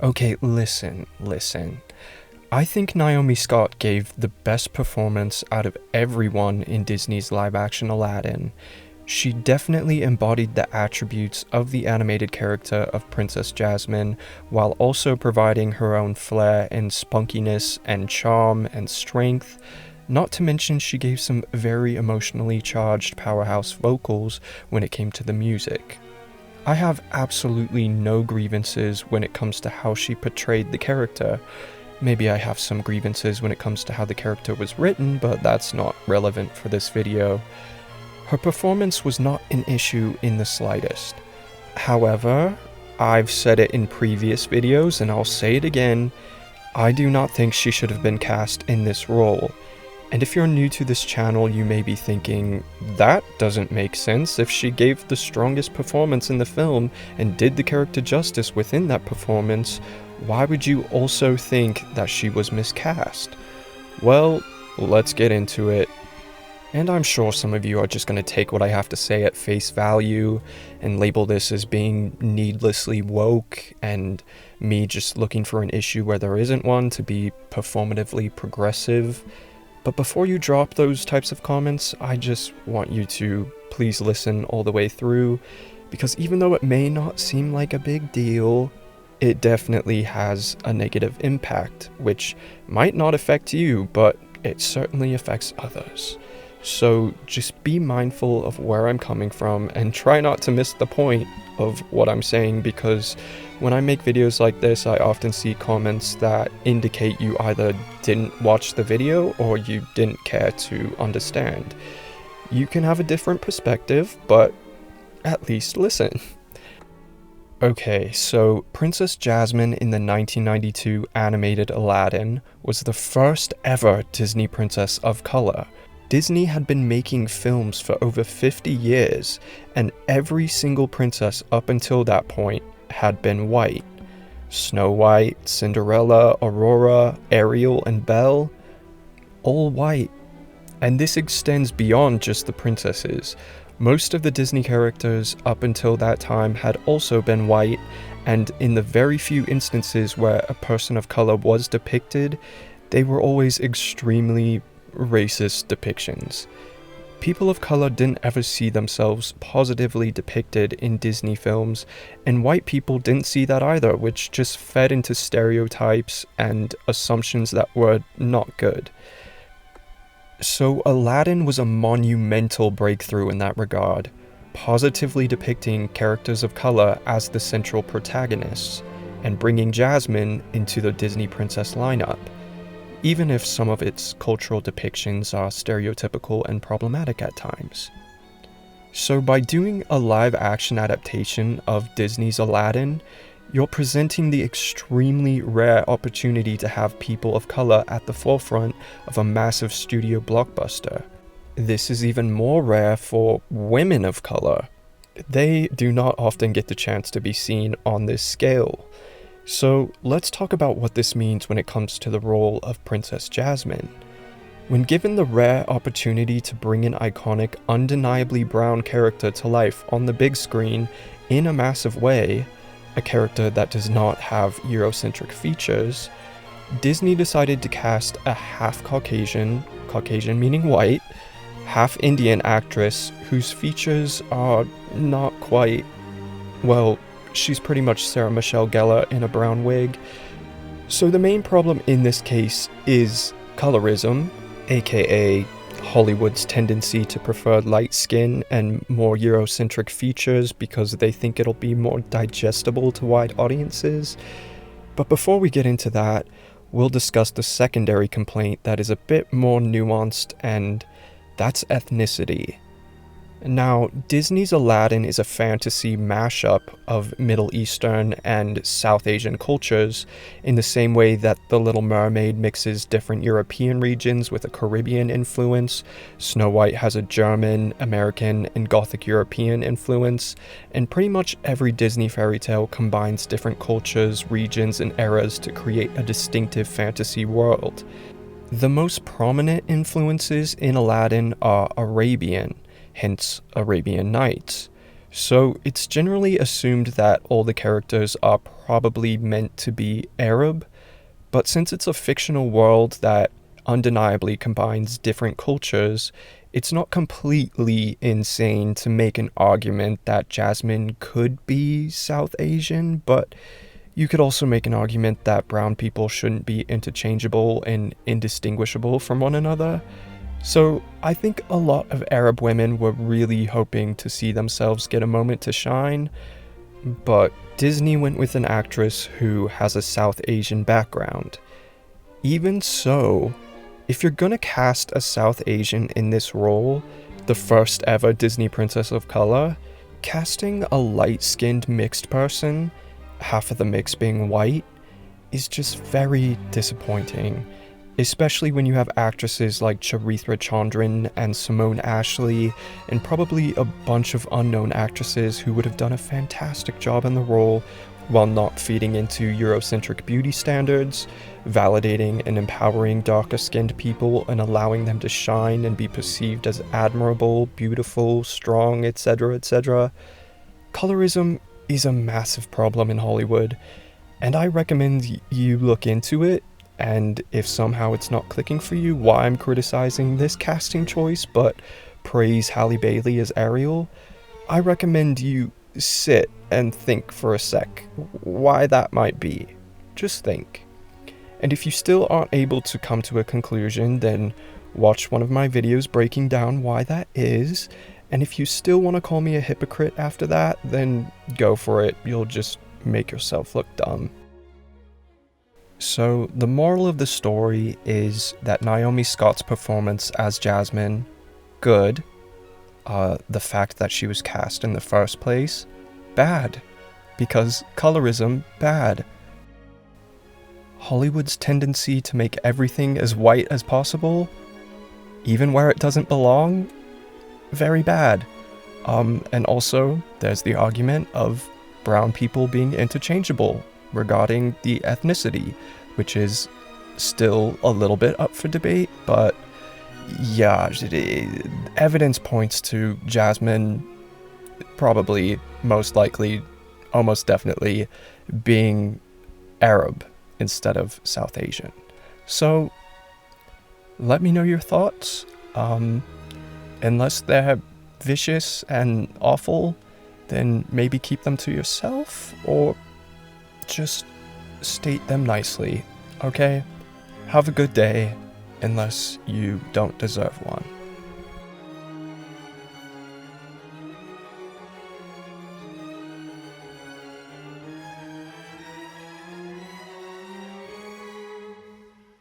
Okay, listen. I think Naomi Scott gave the best performance out of everyone in Disney's live-action Aladdin. She definitely embodied the attributes of the animated character of Princess Jasmine, while also providing her own flair and spunkiness and charm and strength. Not to mention she gave some very emotionally charged powerhouse vocals when it came to the music. I have absolutely no grievances when it comes to how she portrayed the character. Maybe I have some grievances when it comes to how the character was written, but that's not relevant for this video. Her performance was not an issue in the slightest. However, I've said it in previous videos and I'll say it again, I do not think she should have been cast in this role. And if you're new to this channel, you may be thinking, that doesn't make sense. If she gave the strongest performance in the film and did the character justice within that performance, why would you also think that she was miscast? Well, let's get into it. And I'm sure some of you are just going to take what I have to say at face value and label this as being needlessly woke and me just looking for an issue where there isn't one to be performatively progressive. But before you drop those types of comments, I just want you to please listen all the way through, because even though it may not seem like a big deal, it definitely has a negative impact, which might not affect you, but it certainly affects others. So just be mindful of where I'm coming from and try not to miss the point of what I'm saying, because when I make videos like this, I often see comments that indicate you either didn't watch the video or you didn't care to understand. You can have a different perspective, but at least listen. Okay, so Princess Jasmine in the 1992 animated Aladdin was the first ever Disney princess of color. Disney had been making films for over 50 years, and every single princess up until that point had been white. Snow White, Cinderella, Aurora, Ariel, and Belle, all white. And this extends beyond just the princesses. Most of the Disney characters up until that time had also been white, and in the very few instances where a person of color was depicted, they were always extremely racist depictions. People of color didn't ever see themselves positively depicted in Disney films, and white people didn't see that either, which just fed into stereotypes and assumptions that were not good. So Aladdin was a monumental breakthrough in that regard, positively depicting characters of color as the central protagonists, and bringing Jasmine into the Disney princess lineup, even if some of its cultural depictions are stereotypical and problematic at times. So by doing a live-action adaptation of Disney's Aladdin, you're presenting the extremely rare opportunity to have people of color at the forefront of a massive studio blockbuster. This is even more rare for women of color. They do not often get the chance to be seen on this scale. So let's talk about what this means when it comes to the role of Princess Jasmine. When given the rare opportunity to bring an iconic, undeniably brown character to life on the big screen in a massive way, a character that does not have Eurocentric features, Disney decided to cast a half Caucasian meaning white, half Indian actress whose features are not quite, well, she's pretty much Sarah Michelle Gellar in a brown wig. So the main problem in this case is colorism, aka Hollywood's tendency to prefer light skin and more Eurocentric features because they think it'll be more digestible to wide audiences. But before we get into that, we'll discuss the secondary complaint that is a bit more nuanced, and that's ethnicity. Now, Disney's Aladdin is a fantasy mashup of Middle Eastern and South Asian cultures, in the same way that The Little Mermaid mixes different European regions with a Caribbean influence, Snow White has a German, American, and Gothic European influence, and pretty much every Disney fairy tale combines different cultures, regions, and eras to create a distinctive fantasy world. The most prominent influences in Aladdin are Arabian, hence Arabian Nights. So it's generally assumed that all the characters are probably meant to be Arab, but since it's a fictional world that undeniably combines different cultures, it's not completely insane to make an argument that Jasmine could be South Asian, but you could also make an argument that brown people shouldn't be interchangeable and indistinguishable from one another. So I think a lot of Arab women were really hoping to see themselves get a moment to shine, but Disney went with an actress who has a South Asian background. Even so, if you're gonna cast a South Asian in this role, the first ever Disney princess of color, casting a light-skinned mixed person, half of the mix being white, is just very disappointing. Especially when you have actresses like Charithra Chandran and Simone Ashley, and probably a bunch of unknown actresses who would have done a fantastic job in the role while not feeding into Eurocentric beauty standards, validating and empowering darker-skinned people and allowing them to shine and be perceived as admirable, beautiful, strong, etc., etc. Colorism is a massive problem in Hollywood, and I recommend you look into it. And if somehow it's not clicking for you, why I'm criticizing this casting choice, but praise Halle Bailey as Ariel, I recommend you sit and think for a sec why that might be. Just think. And if you still aren't able to come to a conclusion, then watch one of my videos breaking down why that is. And if you still want to call me a hypocrite after that, then go for it. You'll just make yourself look dumb. So, the moral of the story is that Naomi Scott's performance as Jasmine, good. The fact that she was cast in the first place, bad. Because colorism, bad. Hollywood's tendency to make everything as white as possible, even where it doesn't belong, very bad. And also, there's the argument of brown people being interchangeable regarding the ethnicity, which is still a little bit up for debate, but yeah, evidence points to Jasmine probably, most likely, almost definitely being Arab instead of South Asian. So let me know your thoughts. Unless they're vicious and awful, then maybe keep them to yourself, or just state them nicely, okay? Have a good day, unless you don't deserve one.